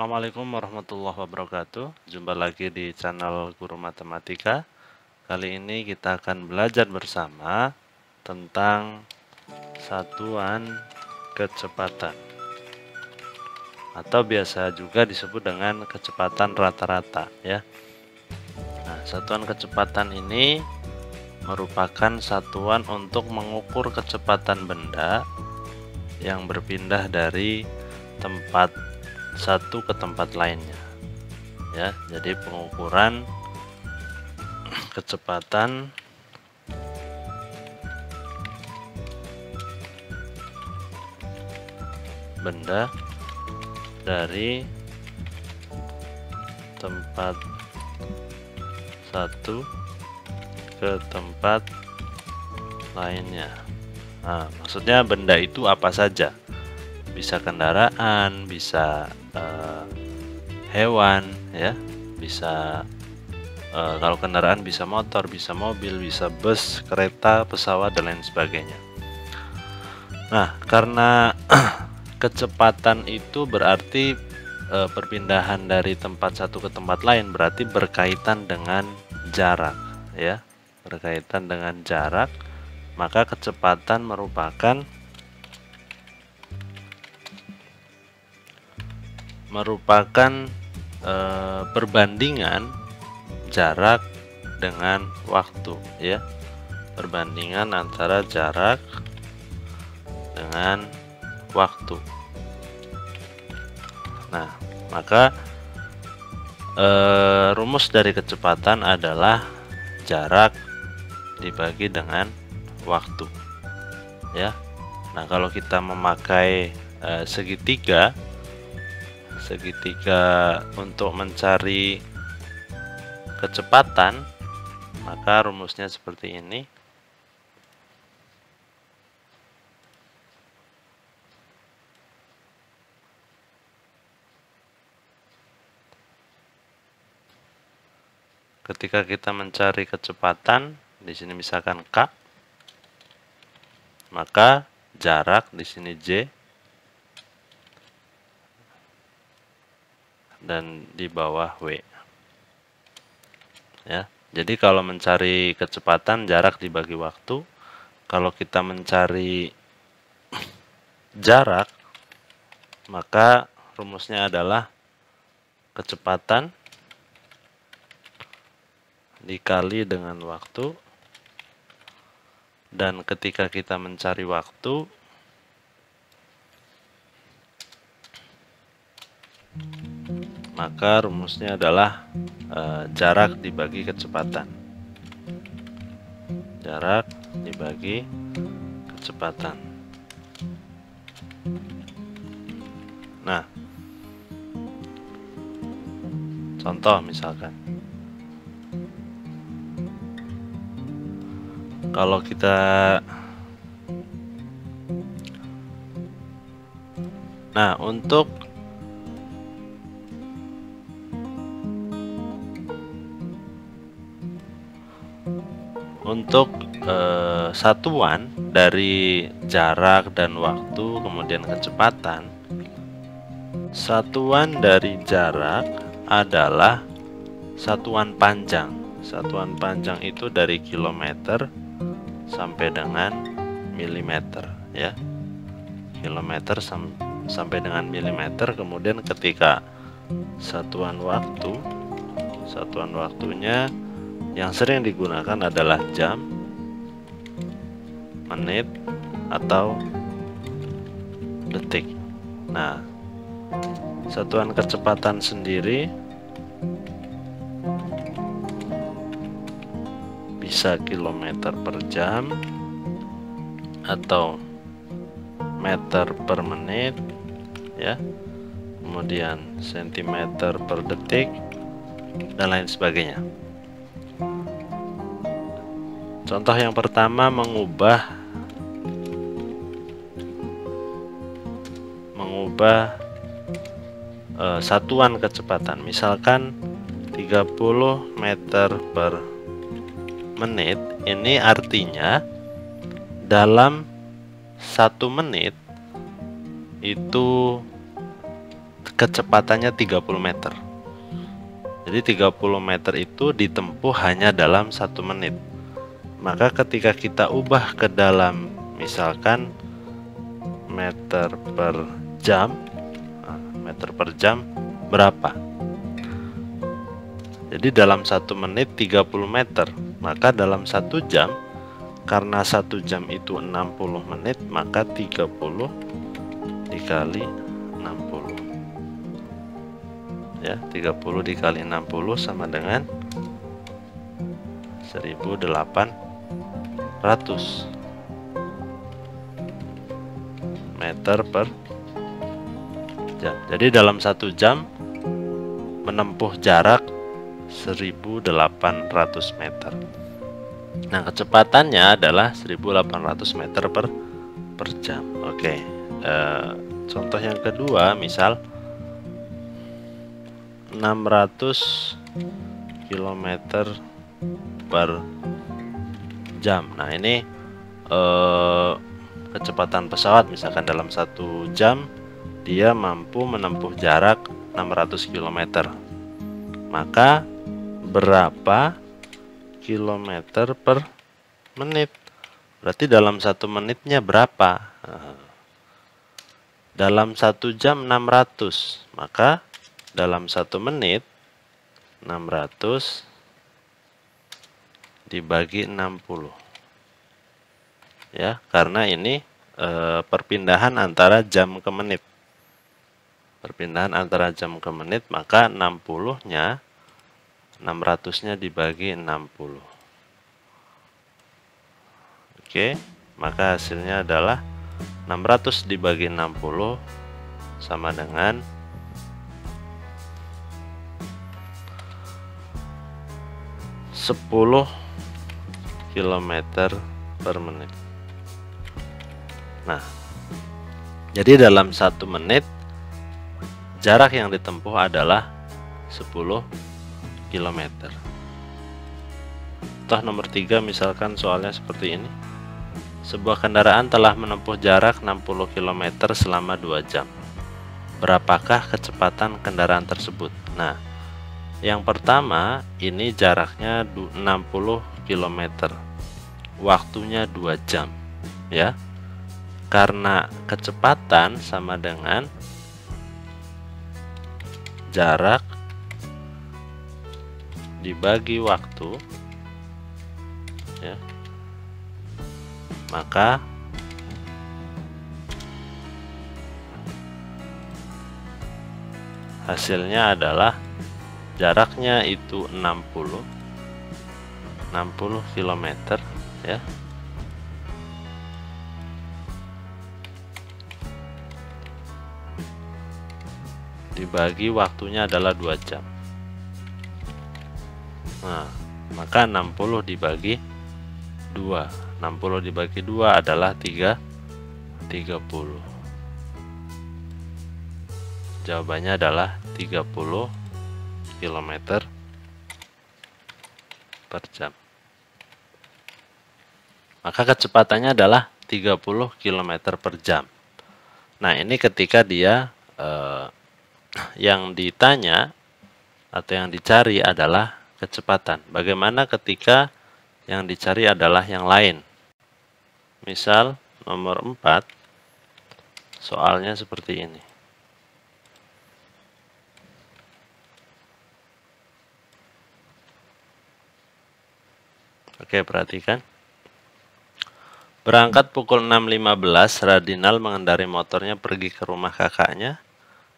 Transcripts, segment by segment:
Assalamualaikum warahmatullahi wabarakatuh. Jumpa lagi di channel Guru Matematika. Kali ini kita akan belajar bersama tentang satuan kecepatan, atau biasa juga disebut dengan kecepatan rata-rata ya. Nah, satuan kecepatan ini merupakan satuan untuk mengukur kecepatan benda yang berpindah dari tempat satu ke tempat lainnya ya. Jadi pengukuran kecepatan benda dari tempat satu ke tempat lainnya. Nah, maksudnya benda itu apa saja? Bisa kendaraan, bisa hewan ya, bisa kalau kendaraan bisa motor, bisa mobil, bisa bus, kereta, pesawat, dan lain sebagainya. Nah, karena kecepatan itu berarti perpindahan dari tempat satu ke tempat lain, berarti berkaitan dengan jarak ya, berkaitan dengan jarak, maka kecepatan merupakan perbandingan jarak dengan waktu ya, perbandingan antara jarak dengan waktu. Nah, maka rumus dari kecepatan adalah jarak dibagi dengan waktu ya. Nah, kalau kita memakai segitiga untuk mencari kecepatan, maka rumusnya seperti ini. Ketika kita mencari kecepatan, di sini misalkan K, maka jarak di sini J, dan di bawah W ya. Jadi kalau mencari kecepatan, jarak dibagi waktu. Kalau kita mencari jarak, maka rumusnya adalah kecepatan dikali dengan waktu. Dan ketika kita mencari waktu, maka rumusnya adalah jarak dibagi kecepatan. Jarak dibagi kecepatan. Nah, contoh misalkan, kalau kita untuk satuan dari jarak dan waktu kemudian kecepatan, satuan dari jarak adalah satuan panjang. Satuan panjang itu dari kilometer sampai dengan milimeter ya. Kilometer sampai dengan milimeter. Kemudian ketika satuan waktunya yang sering digunakan adalah jam, menit, atau detik. Nah, satuan kecepatan sendiri bisa kilometer per jam atau meter per menit ya, kemudian sentimeter per detik, dan lain sebagainya. Contoh yang pertama, mengubah satuan kecepatan. Misalkan 30 meter per menit, ini artinya dalam 1 menit itu kecepatannya 30 meter. Jadi 30 meter itu ditempuh hanya dalam 1 menit. Maka ketika kita ubah ke dalam misalkan meter per jam, meter per jam berapa? Jadi dalam 1 menit 30 meter, maka dalam 1 jam, karena 1 jam itu 60 menit, maka 30 dikali 60 ya, 30 dikali 60 sama dengan 1800 meter per jam. Jadi dalam 1 jam menempuh jarak 1800 meter. Nah, kecepatannya adalah 1800 meter per jam. Oke. Contoh yang kedua, misal 600 km per jam. Nah, ini kecepatan pesawat, misalkan dalam 1 jam dia mampu menempuh jarak 600 km. Maka berapa kilometer per menit? Berarti dalam 1 menitnya berapa? Dalam 1 jam 600, maka dalam 1 menit 600 dibagi 60 ya, karena ini perpindahan antara jam ke menit. Perpindahan antara jam ke menit, maka 60-nya 600-nya dibagi 60. Oke, maka hasilnya adalah 600 dibagi 60 sama dengan 10 km per menit. Nah, jadi dalam 1 menit jarak yang ditempuh adalah 10 km. Contoh nomor 3, misalkan soalnya seperti ini. Sebuah kendaraan telah menempuh jarak 60 km selama 2 jam. Berapakah kecepatan kendaraan tersebut? Nah, yang pertama ini jaraknya 60 km. Waktunya 2 jam, ya. Karena kecepatan sama dengan jarak dibagi waktu, ya, maka hasilnya adalah jaraknya itu 60 km, ya. Dibagi waktunya adalah 2 jam. Nah, maka 60 dibagi 2. 60 dibagi 2 adalah 30. Jawabannya adalah 30 km per jam. Maka kecepatannya adalah 30 km per jam. Nah, ini ketika dia yang ditanya atau yang dicari adalah kecepatan. Bagaimana ketika yang dicari adalah yang lain? Misal nomor 4, soalnya seperti ini. Oke, perhatikan. Berangkat pukul 6.15, Radinal mengendarai motornya pergi ke rumah kakaknya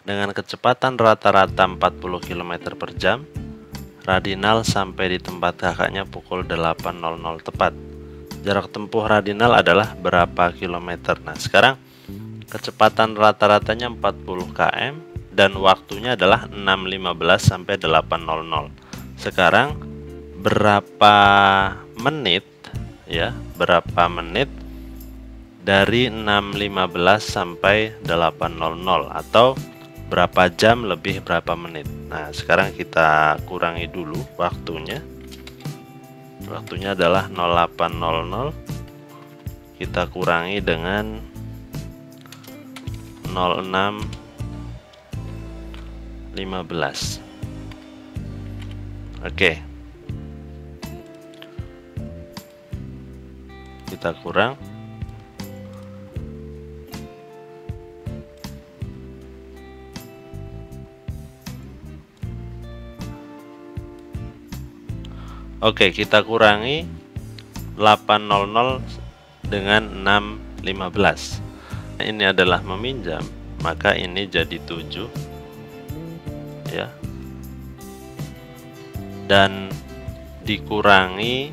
dengan kecepatan rata-rata 40 km per jam. Radinal sampai di tempat kakaknya pukul 8.00 tepat. Jarak tempuh Radinal adalah berapa kilometer? Nah, sekarang kecepatan rata-ratanya 40 km dan waktunya adalah 6.15 sampai 8.00. Sekarang berapa menit, ya? Berapa menit dari 6.15 sampai 8.00 atau berapa jam lebih berapa menit? Nah, sekarang kita kurangi dulu waktunya. Waktunya adalah 08.00. Kita kurangi dengan 06.30. 15. Oke, kita kurang. Oke, kita kurangi 800 dengan 615. Ini adalah meminjam, maka ini jadi 7 ya. Dan dikurangi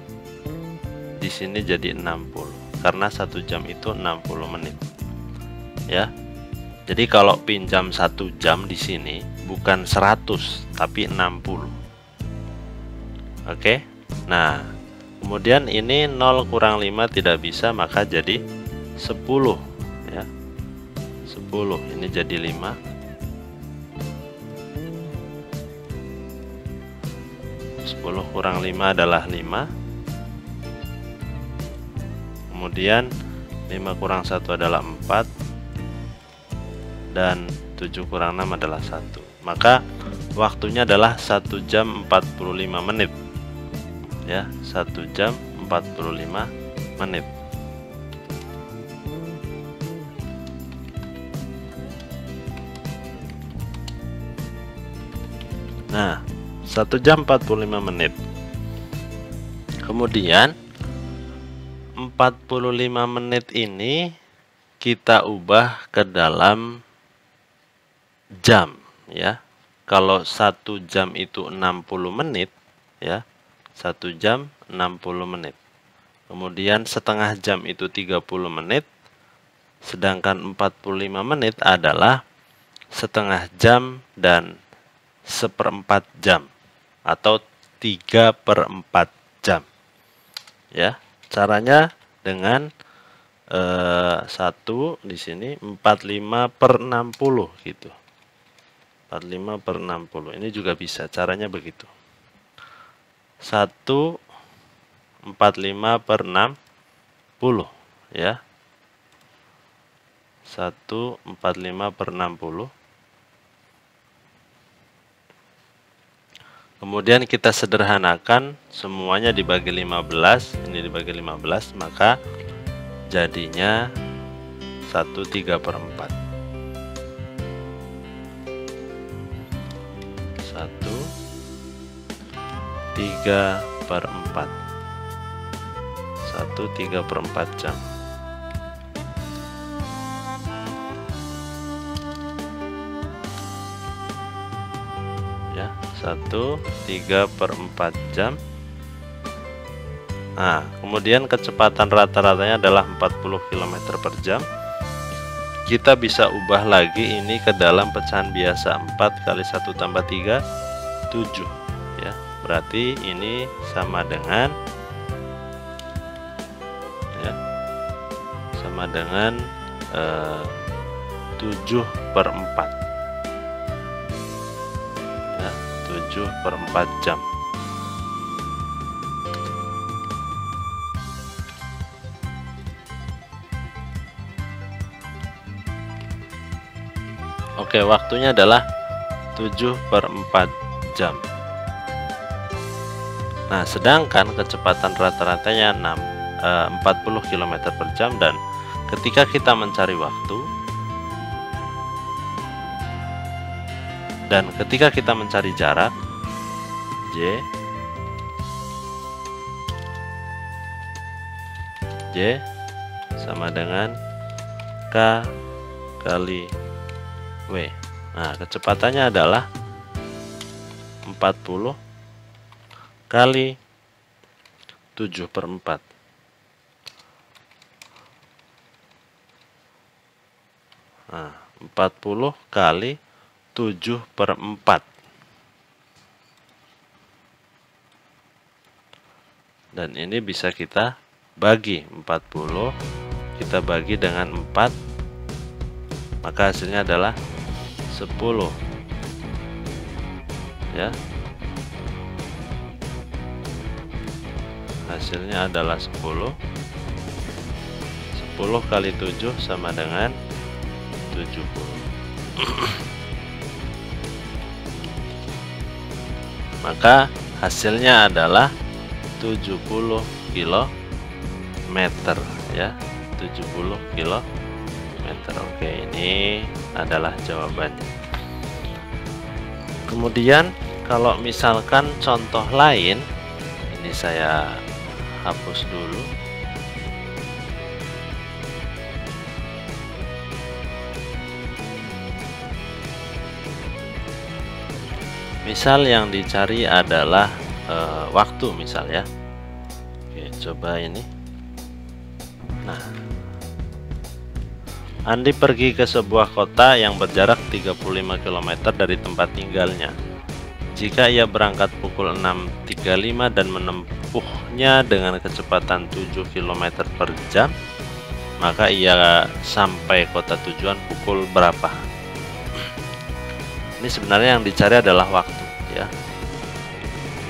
di sini jadi 60 karena 1 jam itu 60 menit. Ya. Jadi kalau pinjam 1 jam di sini bukan 100 tapi 60. Oke. Nah, kemudian ini 0 kurang 5 tidak bisa, maka jadi 10 ya. 10 ini jadi 5. 10 kurang 5 adalah 5. Kemudian 5 kurang 1 adalah 4. Dan 7 kurang 6 adalah 1. Maka waktunya adalah 1 jam 45 menit. Ya, 1 jam 45 menit. Nah, 1 jam 45 menit. Kemudian 45 menit ini kita ubah ke dalam jam ya. Kalau 1 jam itu 60 menit ya. 1 jam 60 menit. Kemudian setengah jam itu 30 menit. Sedangkan 45 menit adalah setengah jam dan 1/4 jam atau 3/4 jam. Ya, caranya dengan 1 di sini 45/60 gitu. 45/60. Ini juga bisa, caranya begitu. 1 45/60 ya. 1 45/60. Kemudian kita sederhanakan, semuanya dibagi 15, ini dibagi 15, maka jadinya 1 3/4. 1 3/4. 1 3/4 jam. Ya, 1 3/4 jam. Nah, kemudian kecepatan rata-ratanya adalah 40 km per jam. Kita bisa ubah lagi ini ke dalam pecahan biasa. 4 kali 1 tambah 3, 7 ya. Berarti ini sama dengan ya, sama dengan 7/4 ya, 7/4 jam. Oke, waktunya adalah 7/4 jam. Nah, sedangkan kecepatan rata-ratanya 40 km per jam, dan ketika kita mencari waktu dan ketika kita mencari jarak, J sama dengan K kali W. Nah, kecepatannya adalah 40 kali 7/4. Nah, 40 kali 7/4. Dan ini bisa kita bagi 40, kita bagi dengan 4, maka hasilnya adalah 10 ya. Hasilnya adalah 10. 10 kali 7 sama dengan 70. maka hasilnya adalah 70 km ya, 70 km. Oke, ini adalah jawabannya. Kemudian kalau misalkan contoh lain, ini saya hapus dulu. Misal yang dicari adalah waktu misal ya. Oke, coba ini. Nah, Andi pergi ke sebuah kota yang berjarak 35 km dari tempat tinggalnya. Jika ia berangkat pukul 6.35 dan menempuhnya dengan kecepatan 7 km per jam, maka ia sampai kota tujuan pukul berapa? Ini sebenarnya yang dicari adalah waktu ya.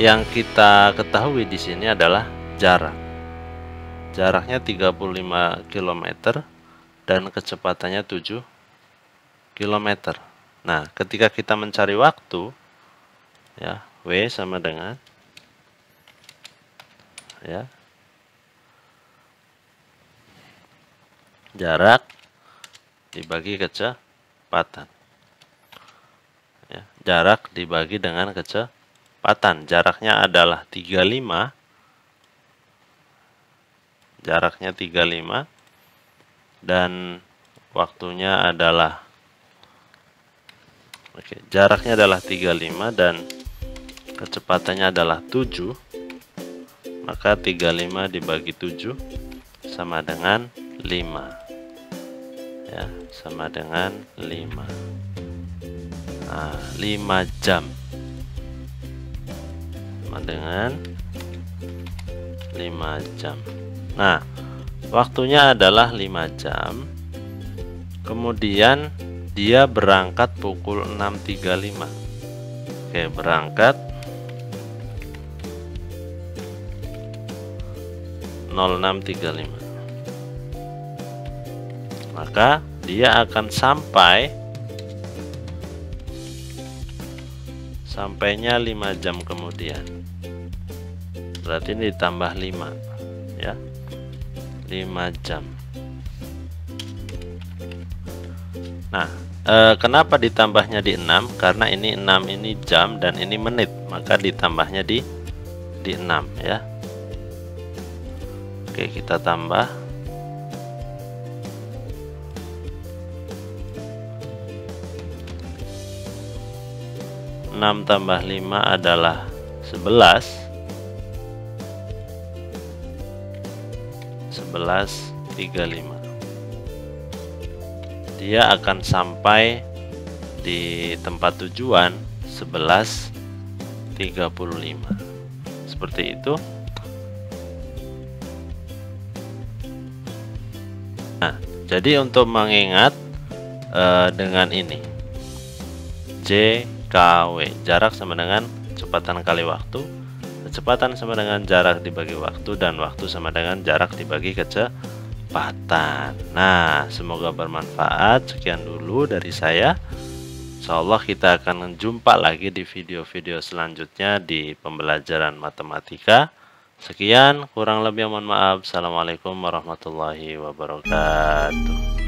Yang kita ketahui di sini adalah jarak. Jaraknya 35 km dan kecepatannya 7 km. Nah, ketika kita mencari waktu ya, W sama dengan ya, jarak dibagi kecepatan. Ya, jarak dibagi dengan kecepatan. Jaraknya adalah 35. Jaraknya 35 dan waktunya adalah jaraknya adalah 35 dan kecepatannya adalah 7. Maka 35 dibagi 7 sama dengan 5. Ya, sama dengan 5. Nah, 5 jam sama dengan 5 jam. Nah, waktunya adalah 5 jam. Kemudian dia berangkat pukul 6.35. Oke, berangkat 06.35. Maka dia akan sampainya 5 jam kemudian. Berarti ini ditambah 5 ya. 5 jam. Nah, kenapa ditambahnya di 6? Karena ini 6 ini jam dan ini menit, maka ditambahnya di 6 ya. Oke, kita tambah. 6 tambah 5 adalah 11. 11.35. Dia akan sampai di tempat tujuan 11.35. Seperti itu. Nah, jadi untuk mengingat dengan ini JKW, jarak sama dengan kecepatan kali waktu, kecepatan sama dengan jarak dibagi waktu, dan waktu sama dengan jarak dibagi kecepatan. Nah, semoga bermanfaat. Sekian dulu dari saya. Insyaallah kita akan jumpa lagi di video-video selanjutnya di pembelajaran matematika. Sekian, kurang lebih mohon maaf. Assalamualaikum warahmatullahi wabarakatuh.